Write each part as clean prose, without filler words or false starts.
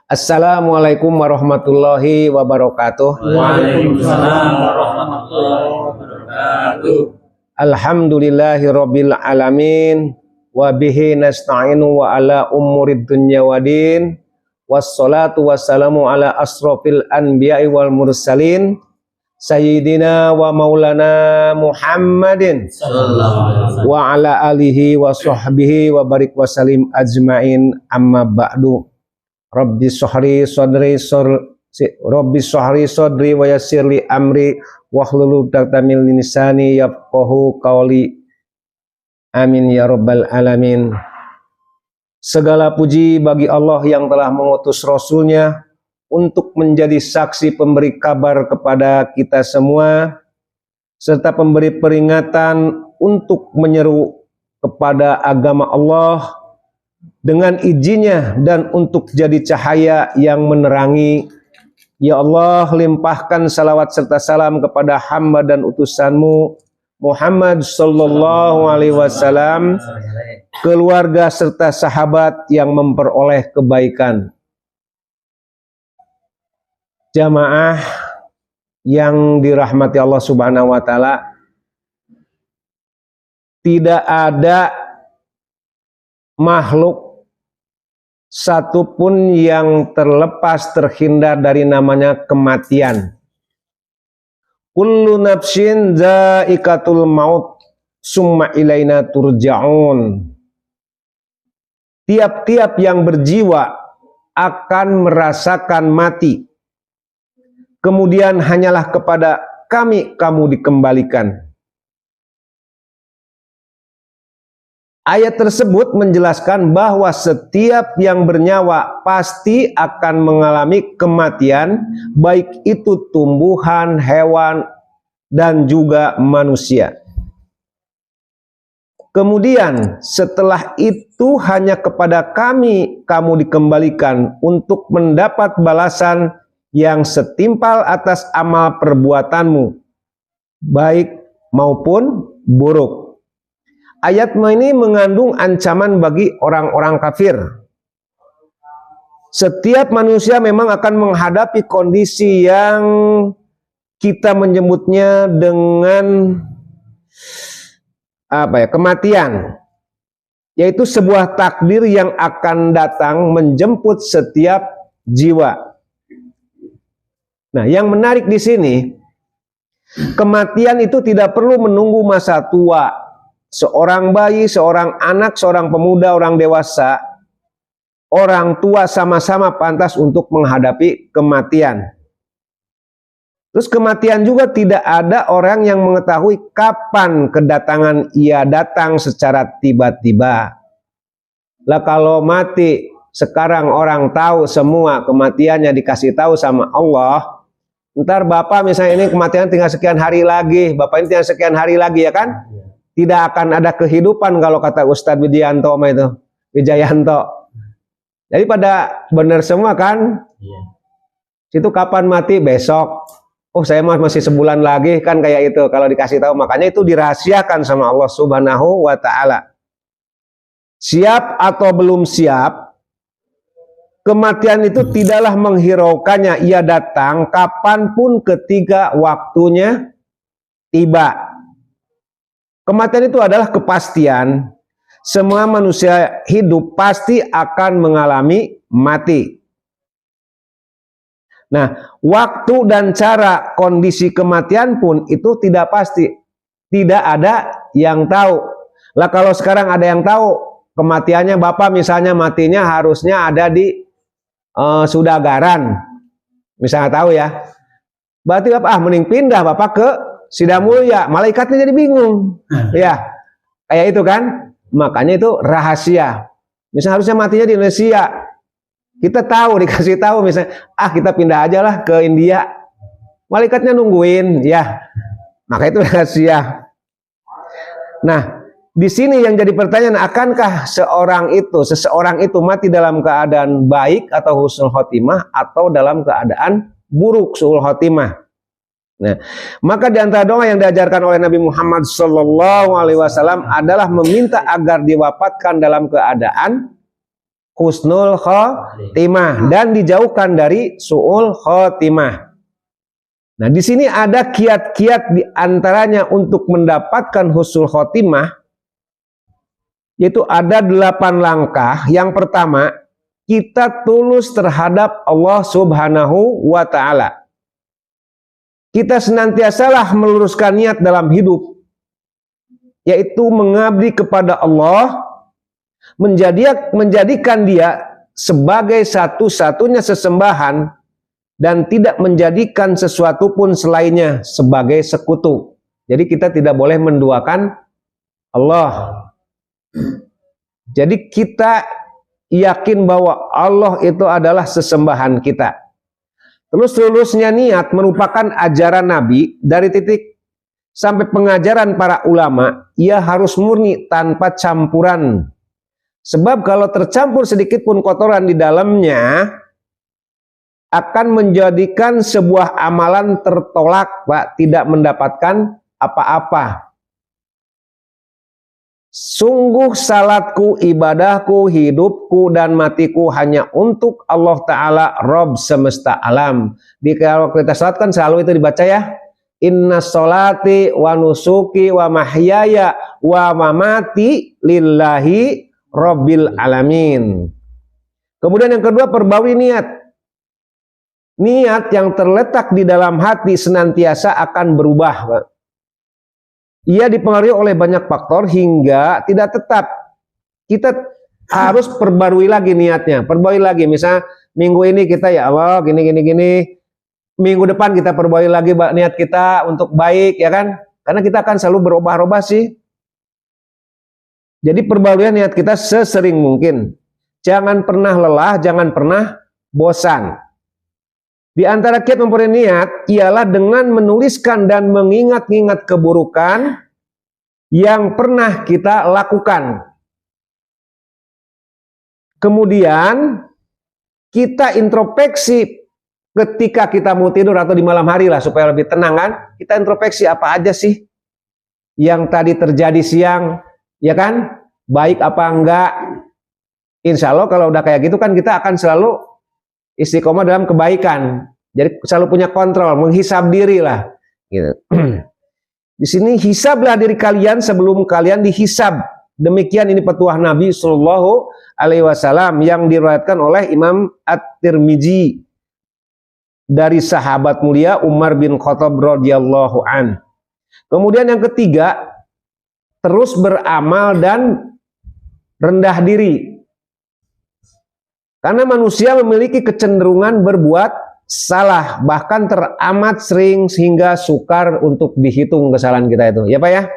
Assalamualaikum warahmatullahi wabarakatuh. Waalaikumsalam warahmatullahi wabarakatuh. Alhamdulillahirabbil alamin wa bihi nasta'inu wa ala umurid dunya waddin. Wassalatu wassalamu ala asrofil anbiya'i wal mursalin sayyidina wa maulana Muhammadin wa ala alihi wa sahbihi wa barik wa salim ajmain, amma ba'du. Rabbi shrahli sadri wa yassirli amri wahlul 'uqdatam min lisani yafqahu qawli. Amin ya rabbal alamin. Segala puji bagi Allah yang telah mengutus Rasulnya untuk menjadi saksi pemberi kabar kepada kita semua, serta pemberi peringatan untuk menyeru kepada agama Allah dengan izinnya dan untuk jadi cahaya yang menerangi. Ya Allah, limpahkan salawat serta salam kepada hamba dan utusanmu Muhammad sallallahu alaihi wasallam, keluarga serta sahabat yang memperoleh kebaikan. Jamaah yang dirahmati Allah Subhanahu wa taala, tidak ada makhluk satupun yang terhindar dari namanya kematian. Kullu nafsin za'iqatul maut summa ilaina turja'un. Tiap-tiap yang berjiwa akan merasakan mati, kemudian hanyalah kepada kami kamu dikembalikan. Ayat tersebut menjelaskan bahwa setiap yang bernyawa pasti akan mengalami kematian, baik itu tumbuhan, hewan, dan juga manusia. Kemudian setelah itu hanya kepada kami kamu dikembalikan untuk mendapat balasan yang setimpal atas amal perbuatanmu, baik maupun buruk. Ayat ini mengandung ancaman bagi orang-orang kafir. Setiap manusia memang akan menghadapi kondisi yang kita menyebutnya dengan kematian, yaitu sebuah takdir yang akan datang menjemput setiap jiwa. Nah, yang menarik di sini, kematian itu tidak perlu menunggu masa tua. Seorang bayi, seorang anak, seorang pemuda, orang dewasa, orang tua sama-sama pantas untuk menghadapi kematian. Terus kematian juga tidak ada orang yang mengetahui kapan kedatangan ia datang secara tiba-tiba. Lah kalau mati sekarang orang tahu semua kematiannya, dikasih tahu sama Allah. Ntar bapak misalnya ini kematian tinggal sekian hari lagi, bapak ini tinggal sekian hari lagi, ya kan? Tidak akan ada kehidupan kalau kata Ustadz Wijayanto. Jadi pada benar semua kan? Itu kapan mati? Besok. Oh, saya masih sebulan lagi kan, kayak itu kalau dikasih tahu. Makanya itu dirahasiakan sama Allah Subhanahu wa taala. Siap atau belum siap, kematian itu tidaklah menghiraukannya. Ia datang kapanpun ketika waktunya tiba. Kematian itu adalah kepastian. Semua manusia hidup pasti akan mengalami mati. Nah, waktu dan cara kondisi kematian pun itu tidak pasti. Tidak ada yang tahu. Lah kalau sekarang ada yang tahu kematiannya, bapak misalnya matinya harusnya ada di Sudagaran, misalnya tahu ya. Berarti bapak mending pindah bapak ke Sidamulya, malaikatnya jadi bingung. Ya, kayak itu kan. Makanya itu rahasia. Misalnya harusnya matinya di Indonesia, kita tahu, dikasih tahu misalnya, kita pindah aja lah ke India, malaikatnya nungguin, ya. Maka itu rahasia. Nah, di sini yang jadi pertanyaan, akankah seseorang itu mati dalam keadaan baik atau husnul khotimah, atau dalam keadaan buruk suul khotimah? Nah, maka di antara doa yang diajarkan oleh Nabi Muhammad SAW adalah meminta agar diwafatkan dalam keadaan husnul khotimah dan dijauhkan dari su'ul khotimah. Nah, di sini ada kiat-kiat di antaranya untuk mendapatkan husnul khotimah, yaitu ada 8 langkah. Yang pertama, kita tulus terhadap Allah Subhanahu wa ta'ala. Kita senantiasalah meluruskan niat dalam hidup, yaitu mengabdi kepada Allah, menjadikan dia sebagai satu-satunya sesembahan dan tidak menjadikan sesuatu pun selainnya sebagai sekutu. Jadi kita tidak boleh menduakan Allah. Jadi kita yakin bahwa Allah itu adalah sesembahan kita. Terus lulusnya niat merupakan ajaran Nabi dari titik sampai pengajaran para ulama. Ia harus murni tanpa campuran. Sebab kalau tercampur sedikit pun kotoran di dalamnya akan menjadikan sebuah amalan tertolak, Pak, tidak mendapatkan apa-apa. Sungguh salatku, ibadahku, hidupku dan matiku hanya untuk Allah Ta'ala, Rabb semesta alam. Kalau kita salat kan selalu itu dibaca ya. Inna sholati wa nusuki wa mahyaya wa mamati lillahi Rabbil alamin. Kemudian yang kedua, perbarui niat. Niat yang terletak di dalam hati senantiasa akan berubah, Pak. Ia dipengaruhi oleh banyak faktor hingga tidak tetap. Kita harus perbarui lagi niatnya, perbarui lagi. Misal minggu ini kita ya Allah gini. Minggu depan kita perbarui lagi niat kita untuk baik, ya kan? Karena kita akan selalu berubah-ubah sih. Jadi perbaruian niat kita sesering mungkin. Jangan pernah lelah, jangan pernah bosan. Di antara kiat memperoleh niat ialah dengan menuliskan dan mengingat-ingat keburukan yang pernah kita lakukan. Kemudian kita introspeksi ketika kita mau tidur atau di malam hari lah supaya lebih tenang kan. Kita introspeksi apa aja sih yang tadi terjadi siang, ya kan? Baik apa enggak? Insya Allah kalau udah kayak gitu kan kita akan selalu istiqomah dalam kebaikan. Jadi selalu punya kontrol, menghisab diri lah. Gitu. Di sini hisablah diri kalian sebelum kalian dihisab. Demikian ini petuah Nabi Shallallahu Alaihi Wasallam yang diriwayatkan oleh Imam At-Tirmidzi dari sahabat mulia Umar bin Khattab radhiyallahu an. Kemudian yang ketiga, terus beramal dan rendah diri. Karena manusia memiliki kecenderungan berbuat salah, bahkan teramat sering sehingga sukar untuk dihitung kesalahan kita itu. Ya Pak ya?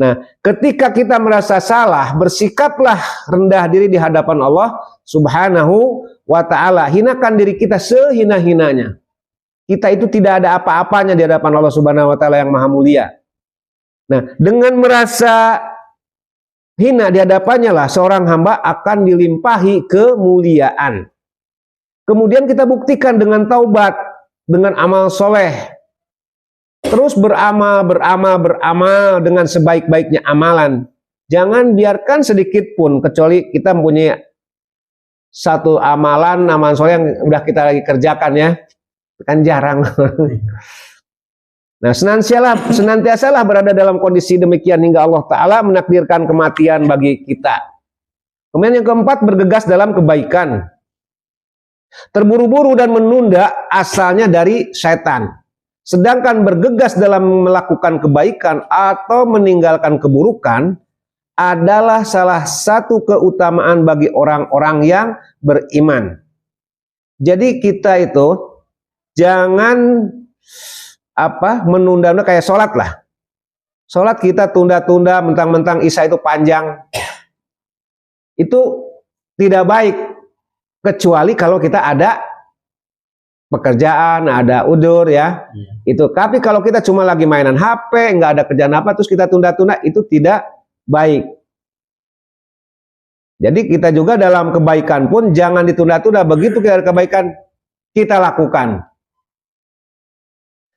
Nah, ketika kita merasa salah, bersikaplah rendah diri di hadapan Allah Subhanahu wa ta'ala. Hinakan diri kita sehina-hinanya. Kita itu tidak ada apa-apanya di hadapan Allah Subhanahu wa ta'ala yang maha mulia. Nah, dengan merasa hina di hadapannya lah seorang hamba akan dilimpahi kemuliaan. Kemudian kita buktikan dengan taubat, dengan amal soleh. Terus beramal dengan sebaik-baiknya amalan. Jangan biarkan sedikit pun, kecuali kita mempunyai satu amalan soleh yang udah kita lagi kerjakan ya. Kan jarang. Nah, senantiasalah berada dalam kondisi demikian hingga Allah Ta'ala menakdirkan kematian bagi kita. Kemudian yang keempat, bergegas dalam kebaikan. Terburu-buru dan menunda asalnya dari setan. Sedangkan bergegas dalam melakukan kebaikan atau meninggalkan keburukan adalah salah satu keutamaan bagi orang-orang yang beriman. Jadi kita itu jangan menunda-nunda kayak sholat lah. Sholat kita tunda-tunda, mentang-mentang isya itu panjang. Itu tidak baik. Kecuali kalau kita ada pekerjaan, ada udur ya. Itu. Tapi kalau kita cuma lagi mainan HP, nggak ada kerjaan apa, terus kita tunda-tunda, itu tidak baik. Jadi kita juga dalam kebaikan pun jangan ditunda-tunda. Begitu kita ada kebaikan, kita lakukan.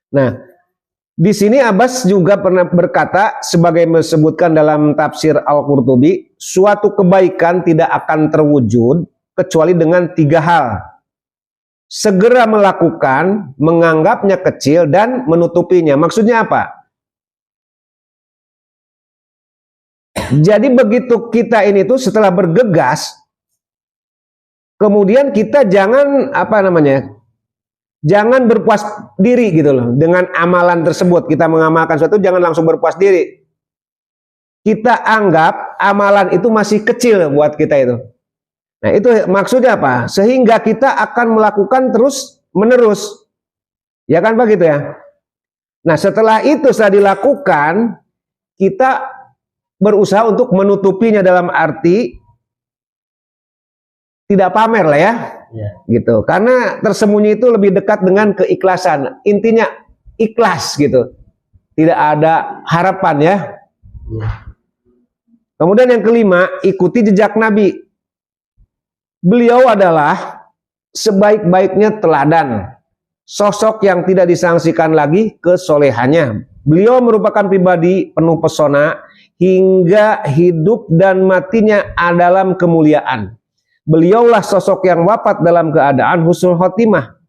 Nah, Di sini Abbas juga pernah berkata, sebagai disebutkan dalam tafsir Al-Qurtubi, suatu kebaikan tidak akan terwujud kecuali dengan 3 hal. Segera melakukan, menganggapnya kecil, dan menutupinya. Maksudnya apa? Jadi begitu kita ini tuh setelah bergegas, kemudian kita jangan jangan berpuas diri gitu loh dengan amalan tersebut. Kita mengamalkan sesuatu, jangan langsung berpuas diri. Kita anggap amalan itu masih kecil buat kita itu. Nah, itu maksudnya apa? Sehingga kita akan melakukan terus menerus. Ya kan begitu ya? Nah, setelah itu sudah dilakukan, kita berusaha untuk menutupinya dalam arti tidak pamer lah ya. Gitu. Karena tersembunyi itu lebih dekat dengan keikhlasan. Intinya ikhlas gitu. Tidak ada harapan ya. Kemudian yang kelima, ikuti jejak Nabi. Beliau adalah sebaik-baiknya teladan, sosok yang tidak disangsikan lagi kesolehannya. Beliau merupakan pribadi penuh pesona hingga hidup dan matinya dalam kemuliaan. Beliaulah sosok yang wafat dalam keadaan husnul khotimah.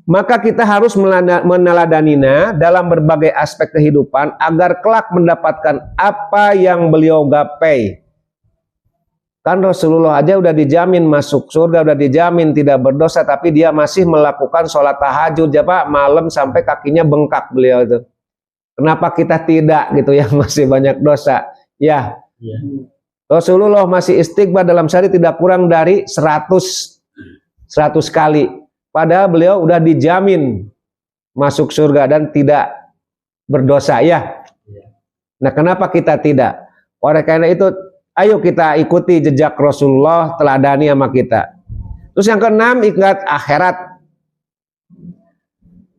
Maka kita harus meneladaninya dalam berbagai aspek kehidupan agar kelak mendapatkan apa yang beliau gapai. Kan Rasulullah aja udah dijamin masuk surga, udah dijamin tidak berdosa, tapi dia masih melakukan sholat tahajud ya Pak, malam sampai kakinya bengkak beliau itu. Kenapa kita tidak gitu yang masih banyak dosa? Ya. Rasulullah masih istighfar dalam sehari tidak kurang dari 100 kali. Padahal beliau udah dijamin masuk surga dan tidak berdosa ya. Nah, kenapa kita tidak? Oleh karena itu, ayo kita ikuti jejak Rasulullah, teladani sama kita. Terus yang keenam, ingat akhirat.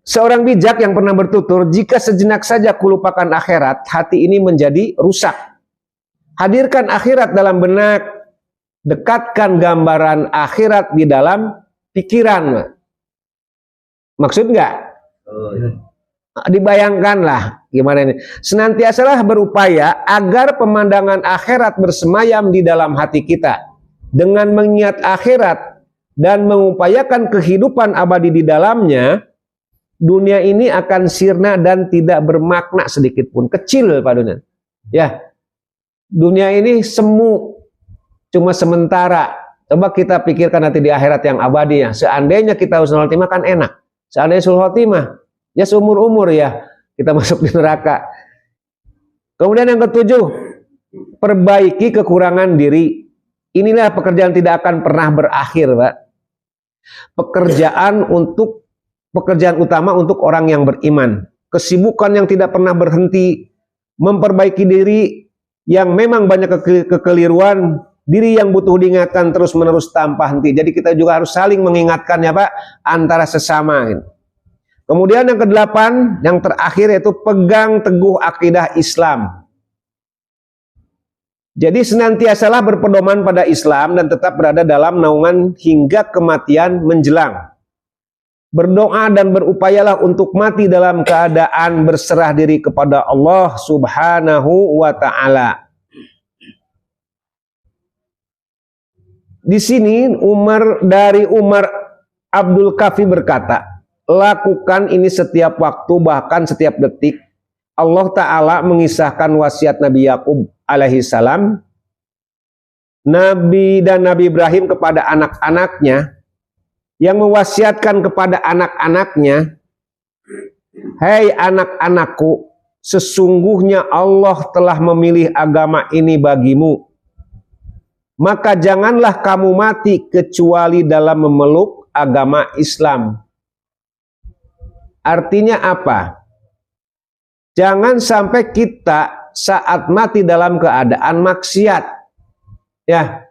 Seorang bijak yang pernah bertutur, jika sejenak saja kulupakan akhirat, hati ini menjadi rusak. Hadirkan akhirat dalam benak, dekatkan gambaran akhirat di dalam pikiran. Maksud nggak? Dibayangkanlah gimana ini. Senantiasalah berupaya agar pemandangan akhirat bersemayam di dalam hati kita. Dengan mengingat akhirat dan mengupayakan kehidupan abadi di dalamnya, dunia ini akan sirna dan tidak bermakna sedikit pun. Kecil Pak Dunia. Ya, dunia ini semu, cuma sementara. Coba kita pikirkan nanti di akhirat yang abadi ya. Seandainya kita husnul khotimah kan enak. Seandainya husnul khotimah, ya seumur-umur ya kita masuk di neraka. Kemudian yang ketujuh, perbaiki kekurangan diri. Inilah pekerjaan tidak akan pernah berakhir, Pak. Pekerjaan utama untuk orang yang beriman. Kesibukan yang tidak pernah berhenti, memperbaiki diri yang memang banyak kekeliruan, diri yang butuh diingatkan terus-menerus tanpa henti. Jadi kita juga harus saling mengingatkan ya Pak, antara sesama. Kemudian yang kedelapan, yang terakhir yaitu pegang teguh akidah Islam. Jadi senantiasalah berpedoman pada Islam dan tetap berada dalam naungan hingga kematian menjelang. Berdoa dan berupayalah untuk mati dalam keadaan berserah diri kepada Allah Subhanahu wa Ta'ala. Di sini Umar Abdul Kafi berkata, lakukan ini setiap waktu, bahkan setiap detik. Allah Ta'ala mengisahkan wasiat Nabi Yakub alaihi salam, Nabi Ibrahim kepada anak-anaknya, yang mewasiatkan kepada anak-anaknya, hei anak-anakku, sesungguhnya Allah telah memilih agama ini bagimu. Maka janganlah kamu mati kecuali dalam memeluk agama Islam. Artinya apa? Jangan sampai kita saat mati dalam keadaan maksiat. Ya.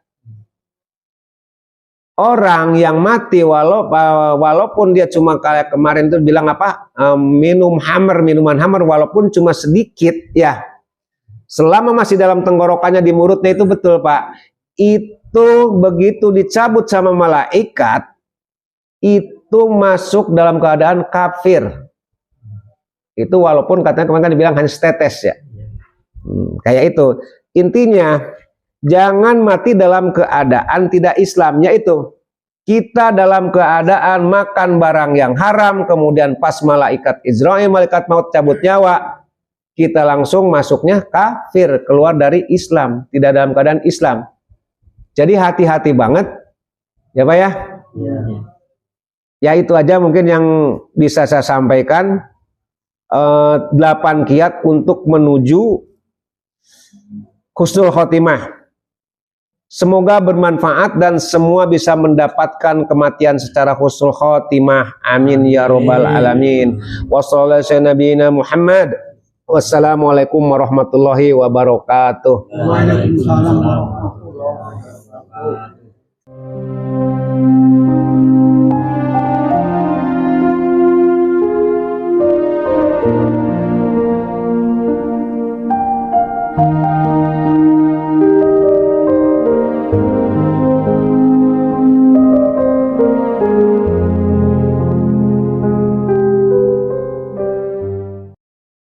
Orang yang mati walaupun dia cuma kayak kemarin itu bilang apa? Minuman hammer walaupun cuma sedikit ya. Selama masih dalam tenggorokannya di mulutnya itu betul Pak. Itu begitu dicabut sama malaikat, itu masuk dalam keadaan kafir. Itu walaupun katanya kemarin kan dibilang hanya setetes ya. Kayak itu. Intinya jangan mati dalam keadaan tidak Islam, yaitu kita dalam keadaan makan barang yang haram, kemudian pas malaikat Israel, malaikat maut cabut nyawa, kita langsung masuknya kafir, keluar dari Islam, tidak dalam keadaan Islam. Jadi hati-hati banget, ya Pak ya. Ya itu aja mungkin yang bisa saya sampaikan. 8 kiat untuk menuju husnul khotimah. Semoga bermanfaat dan semua bisa mendapatkan kematian secara husnul khotimah. Amin ya robbal alamin. Wassalamualaikum warahmatullahi wabarakatuh. Waalaikumsalam warahmatullahi wabarakatuh.